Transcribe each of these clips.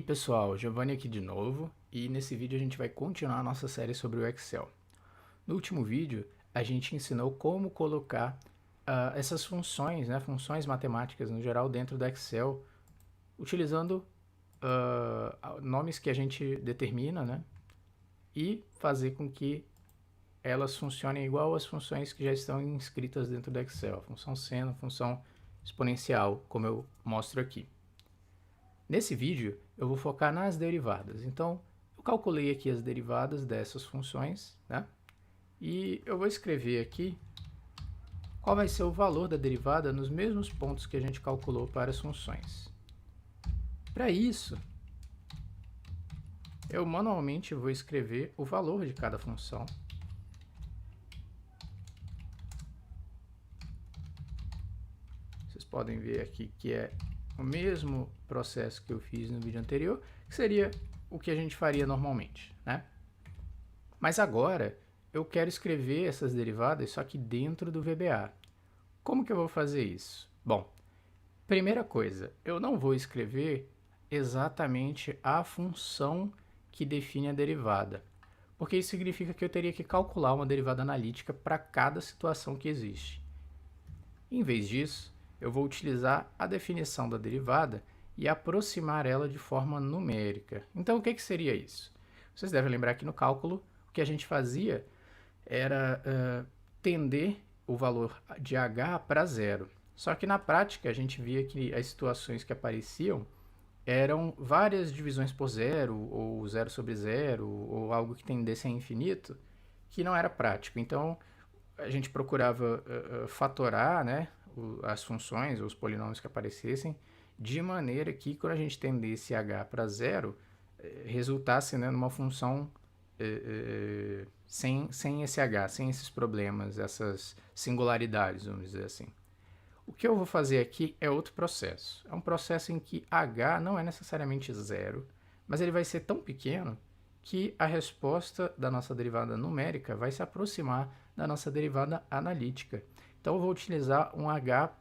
pessoal, Giovanni aqui de novo, e nesse vídeo a gente vai continuar a nossa série sobre o Excel. No último vídeo, a gente ensinou como colocar essas funções, né, funções matemáticas no geral dentro do Excel, utilizando nomes que a gente determina, né, e fazer com que elas funcionem igual às funções que já estão inscritas dentro do Excel, função seno, função exponencial, como eu mostro aqui. Nesse vídeo, eu vou focar nas derivadas. Então, eu calculei aqui as derivadas dessas funções, né? E eu vou escrever aqui qual vai ser o valor da derivada nos mesmos pontos que a gente calculou para as funções. Para isso, eu manualmente vou escrever o valor de cada função. Vocês podem ver aqui que é o mesmo processo que eu fiz no vídeo anterior, que seria o que a gente faria normalmente, né? Mas agora eu quero escrever essas derivadas só que dentro do VBA. Como que eu vou fazer isso? Bom, primeira coisa, eu não vou escrever exatamente a função que define a derivada, porque isso significa que eu teria que calcular uma derivada analítica para cada situação que existe. Em vez disso, eu vou utilizar a definição da derivada e aproximar ela de forma numérica. Então, o que seria isso? Vocês devem lembrar que no cálculo, o que a gente fazia era tender o valor de h para zero. Só que na prática, a gente via que as situações que apareciam eram várias divisões por zero, ou zero sobre zero, ou algo que tendesse a infinito, que não era prático. Então, a gente procurava fatorar, né, as funções, os polinômios que aparecessem, de maneira que quando a gente tendesse h para zero, resultasse, né, numa função sem esse h, sem esses problemas, essas singularidades, vamos dizer assim. O que eu vou fazer aqui é outro processo. É um processo em que h não é necessariamente zero, mas ele vai ser tão pequeno que a resposta da nossa derivada numérica vai se aproximar da nossa derivada analítica. Então, eu vou utilizar um h,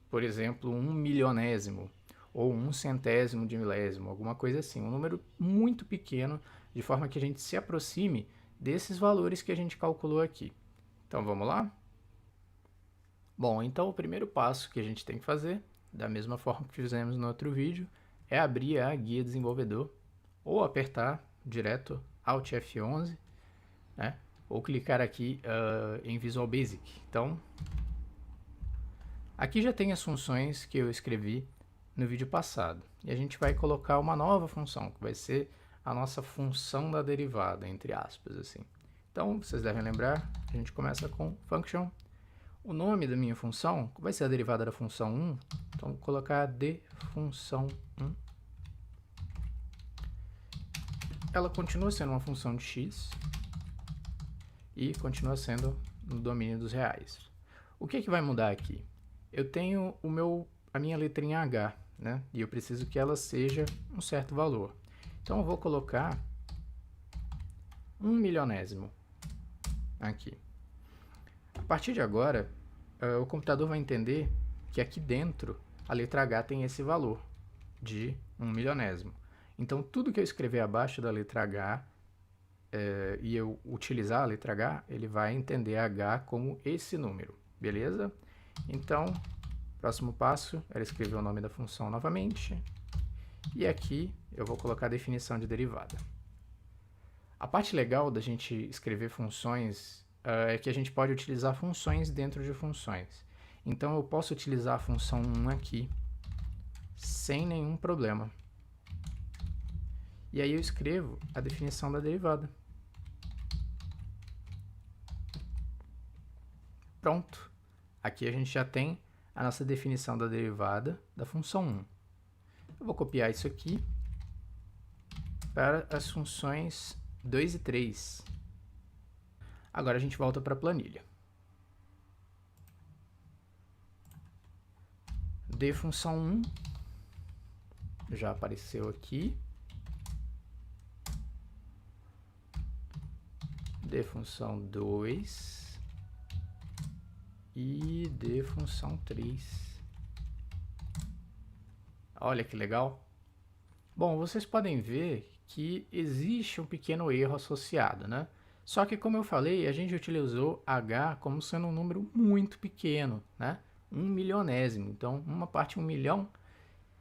por exemplo, 1/1000º, ou 1/100º de milésimo, alguma coisa assim, um número muito pequeno, de forma que a gente se aproxime desses valores que a gente calculou aqui. Então, vamos lá? Bom, então o primeiro passo que a gente tem que fazer, da mesma forma que fizemos no outro vídeo, é abrir a guia desenvolvedor, ou apertar direto Alt F11, né? Ou clicar aqui em Visual Basic. Então, aqui já tem as funções que eu escrevi no vídeo passado. E a gente vai colocar uma nova função, que vai ser a nossa função da derivada, entre aspas, assim. Então, vocês devem lembrar, a gente começa com function. O nome da minha função vai ser a derivada da função 1, então vou colocar de função 1. Ela continua sendo uma função de x e continua sendo no domínio dos reais. O que vai mudar aqui? Eu tenho a minha letrinha h, né? E eu preciso que ela seja um certo valor. Então eu vou colocar 1/1000º aqui. A partir de agora, o computador vai entender que aqui dentro a letra h tem esse valor de 1/1000º. Então, tudo que eu escrever abaixo da letra h e eu utilizar a letra h, ele vai entender h como esse número, beleza? Então, próximo passo era escrever o nome da função novamente. E aqui eu vou colocar a definição de derivada. A parte legal da gente escrever funções é que a gente pode utilizar funções dentro de funções. Então, eu posso utilizar a função 1 aqui sem nenhum problema. E aí eu escrevo a definição da derivada. Pronto. Aqui a gente já tem a nossa definição da derivada da função 1. Eu vou copiar isso aqui para as funções 2 e 3. Agora a gente volta para a planilha. De função 1 já apareceu aqui. De função 2 e de função 3. Olha que legal! Bom, vocês podem ver que existe um pequeno erro associado, né? Só que, como eu falei, a gente utilizou h como sendo um número muito pequeno, né? 1 milionésimo, então uma parte em 1 milhão,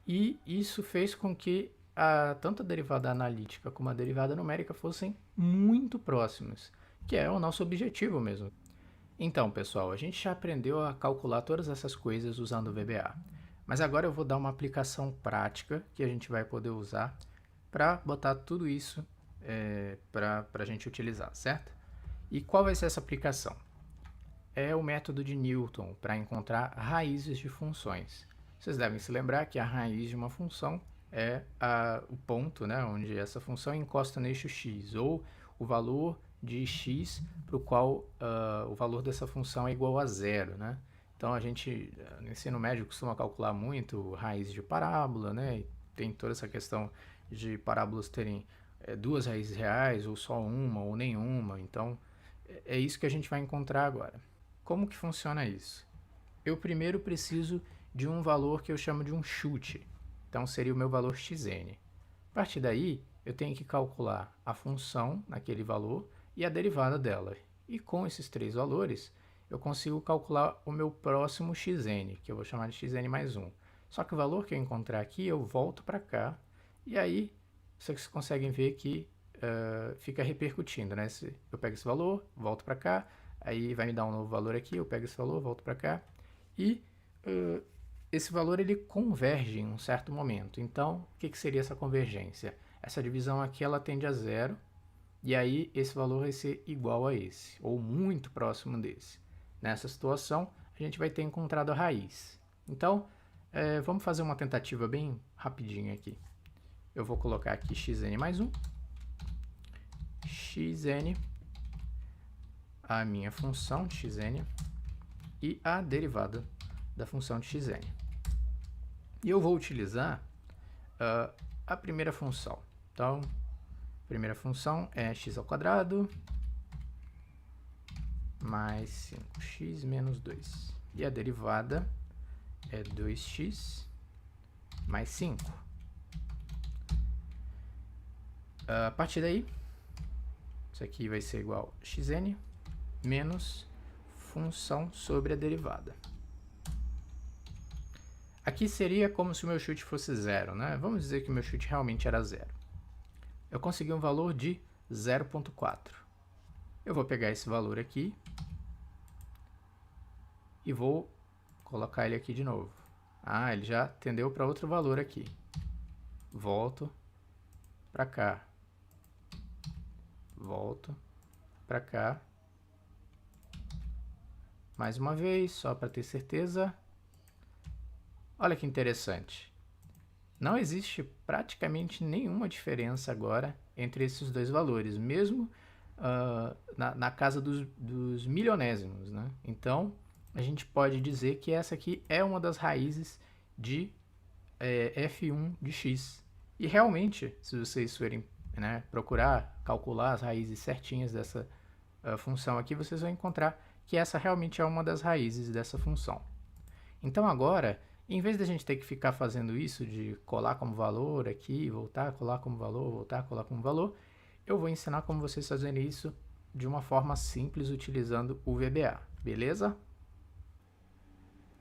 e isso fez com que tanto a derivada analítica como a derivada numérica fossem muito próximas, que é o nosso objetivo mesmo. Então, pessoal, a gente já aprendeu a calcular todas essas coisas usando o VBA, mas agora eu vou dar uma aplicação prática que a gente vai poder usar para botar tudo isso para a gente utilizar, certo? E qual vai ser essa aplicação? É o método de Newton para encontrar raízes de funções. Vocês devem se lembrar que a raiz de uma função é o ponto, né, onde essa função encosta no eixo x, ou o valor de x para o qual o valor dessa função é igual a zero, né? Então a gente no ensino médio costuma calcular muito raiz de parábola, né? E tem toda essa questão de parábolas terem duas raízes reais, ou só uma, ou nenhuma. Então é isso que a gente vai encontrar agora. Como que funciona isso? Eu primeiro preciso de um valor que eu chamo de um chute. Então seria o meu valor xn. A partir daí, eu tenho que calcular a função naquele valor e a derivada dela. E com esses três valores, eu consigo calcular o meu próximo xn, que eu vou chamar de xn mais 1. Só que o valor que eu encontrar aqui, eu volto para cá, e aí vocês conseguem ver que fica repercutindo, né? Eu pego esse valor, volto para cá, aí vai me dar um novo valor aqui, eu pego esse valor, volto para cá, e esse valor ele converge em um certo momento. Então, o que seria essa convergência? Essa divisão aqui ela tende a zero, e aí esse valor vai ser igual a esse, ou muito próximo desse. Nessa situação, a gente vai ter encontrado a raiz. Então, vamos fazer uma tentativa bem rapidinho aqui. Eu vou colocar aqui xn mais 1, xn, a minha função de xn, e a derivada da função de xn. E eu vou utilizar a primeira função. Então, a primeira função é x ao quadrado mais 5x menos 2. E a derivada é 2x mais 5. A partir daí, isso aqui vai ser igual a xn menos função sobre a derivada. Aqui seria como se o meu chute fosse zero, né? Vamos dizer que o meu chute realmente era zero. Eu consegui um valor de 0,4. Eu vou pegar esse valor aqui e vou colocar ele aqui de novo. Ah, ele já tendeu para outro valor aqui. Volto para cá. Volto para cá. Mais uma vez, só para ter certeza. Olha que interessante. Não existe praticamente nenhuma diferença agora entre esses dois valores, mesmo na casa dos milionésimos, né? Então, a gente pode dizer que essa aqui é uma das raízes de f1 de x. E realmente, se vocês forem procurar calcular as raízes certinhas dessa função aqui, vocês vão encontrar que essa realmente é uma das raízes dessa função. Então agora, em vez de a gente ter que ficar fazendo isso de colar como valor aqui, voltar, colar como valor, voltar, colar como valor, eu vou ensinar como vocês fazerem isso de uma forma simples utilizando o VBA, beleza?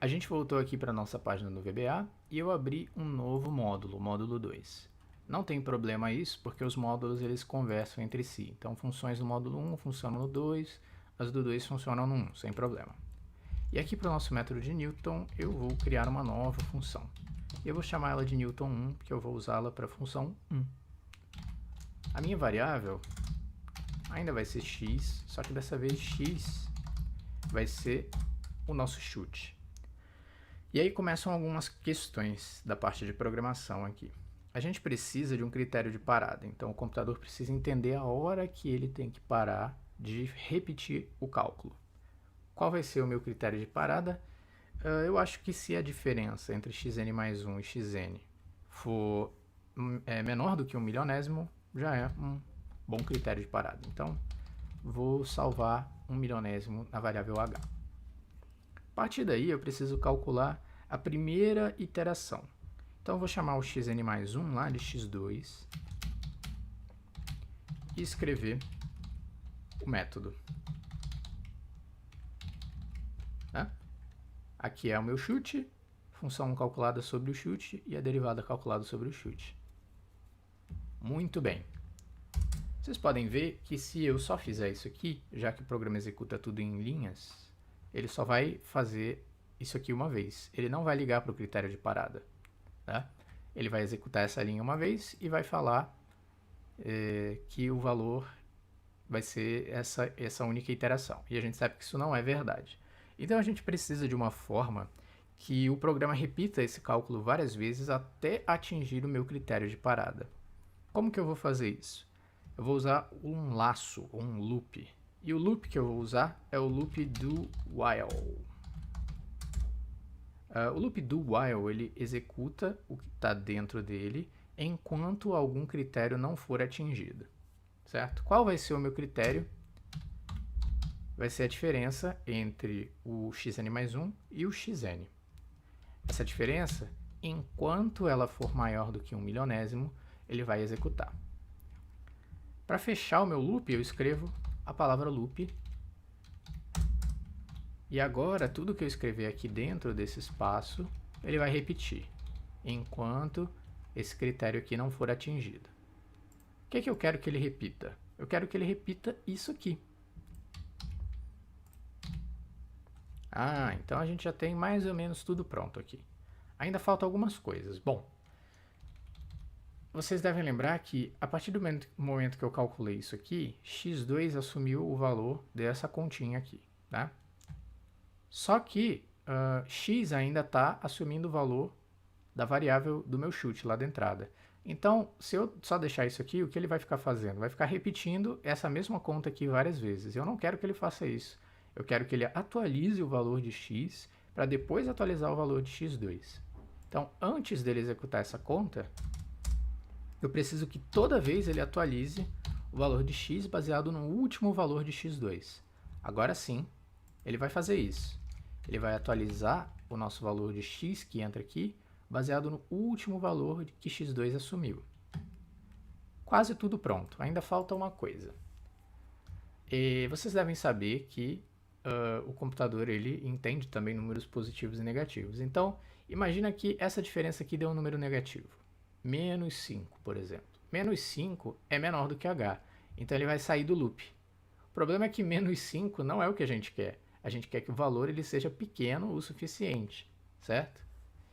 A gente voltou aqui para a nossa página do VBA e eu abri um novo módulo, módulo 2. Não tem problema isso, porque os módulos eles conversam entre si. Então, funções do módulo 1 funcionam no 2, as do 2 funcionam no 1, sem problema. E aqui para o nosso método de Newton, eu vou criar uma nova função. Eu vou chamar ela de Newton 1, porque eu vou usá-la para a função 1. A minha variável ainda vai ser x, só que dessa vez x vai ser o nosso chute. E aí começam algumas questões da parte de programação aqui. A gente precisa de um critério de parada, então o computador precisa entender a hora que ele tem que parar de repetir o cálculo. Qual vai ser o meu critério de parada? Eu acho que se a diferença entre xn mais 1 e xn for menor do que 1 milionésimo, já é um bom critério de parada. Então, vou salvar 1 milionésimo na variável h. A partir daí, eu preciso calcular a primeira iteração. Então eu vou chamar o xn mais 1 lá de x2 e escrever o método. Né? Aqui é o meu chute, função calculada sobre o chute e a derivada calculada sobre o chute. Muito bem. Vocês podem ver que se eu só fizer isso aqui, já que o programa executa tudo em linhas, ele só vai fazer isso aqui uma vez. Ele não vai ligar para o critério de parada. Tá? Ele vai executar essa linha uma vez e vai falar que o valor vai ser essa única iteração. E a gente sabe que isso não é verdade. Então a gente precisa de uma forma que o programa repita esse cálculo várias vezes até atingir o meu critério de parada. Como que eu vou fazer isso? Eu vou usar um laço, ou um loop. E o loop que eu vou usar é o loop do while. O loop do while, ele executa o que está dentro dele enquanto algum critério não for atingido. Certo? Qual vai ser o meu critério? Vai ser a diferença entre o xn mais 1 e o xn. Essa diferença, enquanto ela for maior do que 1 milionésimo, ele vai executar. Para fechar o meu loop, eu escrevo a palavra loop. E agora, tudo que eu escrever aqui dentro desse espaço, ele vai repetir, enquanto esse critério aqui não for atingido. O que eu quero que ele repita? Eu quero que ele repita isso aqui. Então a gente já tem mais ou menos tudo pronto aqui. Ainda faltam algumas coisas. Bom, vocês devem lembrar que a partir do momento que eu calculei isso aqui, x2 assumiu o valor dessa continha aqui. Tá? Só que x ainda está assumindo o valor da variável do meu chute lá da entrada. Então, se eu só deixar isso aqui, o que ele vai ficar fazendo? Vai ficar repetindo essa mesma conta aqui várias vezes. Eu não quero que ele faça isso. Eu quero que ele atualize o valor de x para depois atualizar o valor de x2. Então, antes dele executar essa conta, eu preciso que toda vez ele atualize o valor de x baseado no último valor de x2. Agora sim, ele vai fazer isso. Ele vai atualizar o nosso valor de x que entra aqui, baseado no último valor que x2 assumiu. Quase tudo pronto, ainda falta uma coisa. Vocês devem saber que o computador ele entende também números positivos e negativos. Então, imagina que essa diferença aqui deu um número negativo. Menos 5, por exemplo. Menos 5 é menor do que h, então ele vai sair do loop. O problema é que menos 5 não é o que a gente quer. A gente quer que o valor ele seja pequeno o suficiente, certo?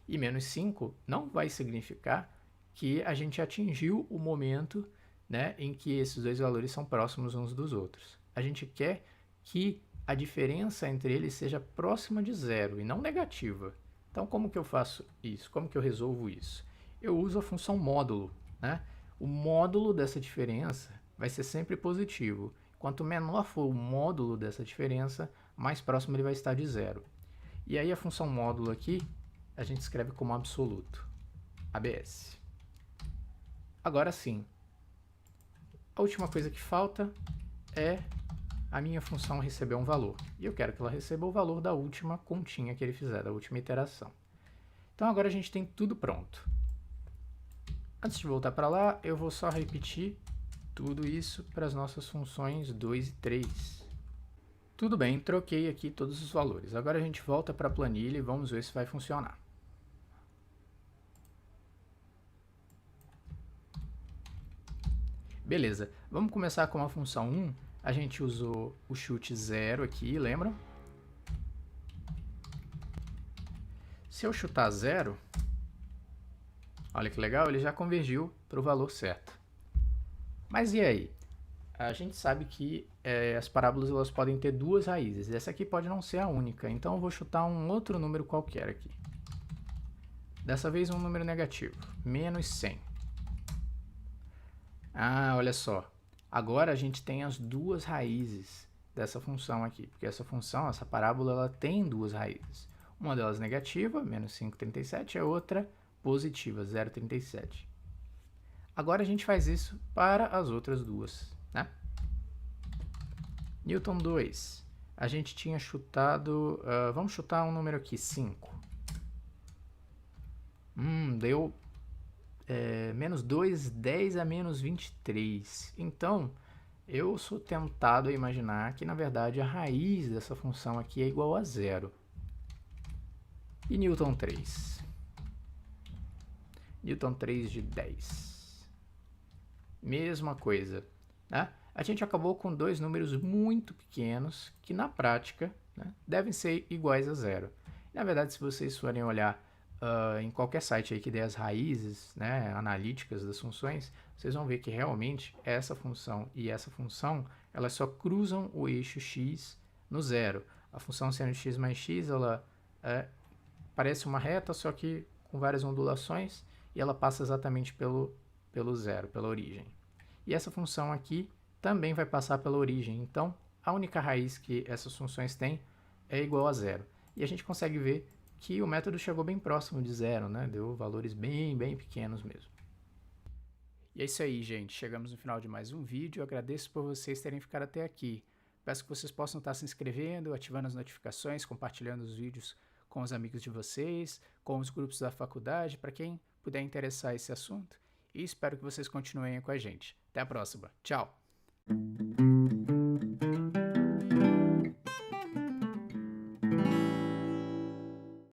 E menos 5 não vai significar que a gente atingiu o momento, né, em que esses dois valores são próximos uns dos outros. A gente quer que a diferença entre eles seja próxima de zero e não negativa. Então, como que eu faço isso? Como que eu resolvo isso? Eu uso a função módulo. Né? O módulo dessa diferença vai ser sempre positivo. Quanto menor for o módulo dessa diferença, mais próximo ele vai estar de zero. E aí a função módulo aqui, a gente escreve como absoluto. ABS. Agora sim, a última coisa que falta é a minha função receber um valor. E eu quero que ela receba o valor da última continha que ele fizer, da última iteração. Então agora a gente tem tudo pronto. Antes de voltar para lá, eu vou só repetir tudo isso para as nossas funções 2 e 3. Tudo bem, troquei aqui todos os valores. Agora a gente volta para a planilha e vamos ver se vai funcionar. Beleza, vamos começar com a função 1. A gente usou o chute 0 aqui, lembram? Se eu chutar 0, olha que legal, ele já convergiu para o valor certo. Mas e aí? A gente sabe que as parábolas elas podem ter duas raízes. Essa aqui pode não ser a única, então eu vou chutar um outro número qualquer aqui. Dessa vez um número negativo, menos 100. Olha só. Agora a gente tem as duas raízes dessa função aqui, porque essa função, essa parábola, ela tem duas raízes. Uma delas negativa, menos 5,37, e a outra positiva, 0,37. Agora a gente faz isso para as outras duas, né? Newton 2. A gente tinha chutado... vamos chutar um número aqui, 5. Deu menos 2, 10 a menos 23. Então, eu sou tentado a imaginar que, na verdade, a raiz dessa função aqui é igual a zero. E Newton 3? Newton 3 de 10. Mesma coisa, né? A gente acabou com dois números muito pequenos que, na prática, né, devem ser iguais a zero. Na verdade, se vocês forem olhar em qualquer site aí que dê as raízes, né, analíticas das funções, vocês vão ver que realmente essa função e essa função, elas só cruzam o eixo x no zero. A função seno x mais x, ela parece uma reta, só que com várias ondulações, e ela passa exatamente pelo zero, pela origem. E essa função aqui também vai passar pela origem, então a única raiz que essas funções têm é igual a zero. E a gente consegue ver que o método chegou bem próximo de zero, né? Deu valores bem pequenos mesmo. E é isso aí, gente. Chegamos no final de mais um vídeo. Eu agradeço por vocês terem ficado até aqui. Peço que vocês possam estar se inscrevendo, ativando as notificações, compartilhando os vídeos com os amigos de vocês, com os grupos da faculdade, para quem puder interessar esse assunto. E espero que vocês continuem com a gente. Até a próxima. Tchau!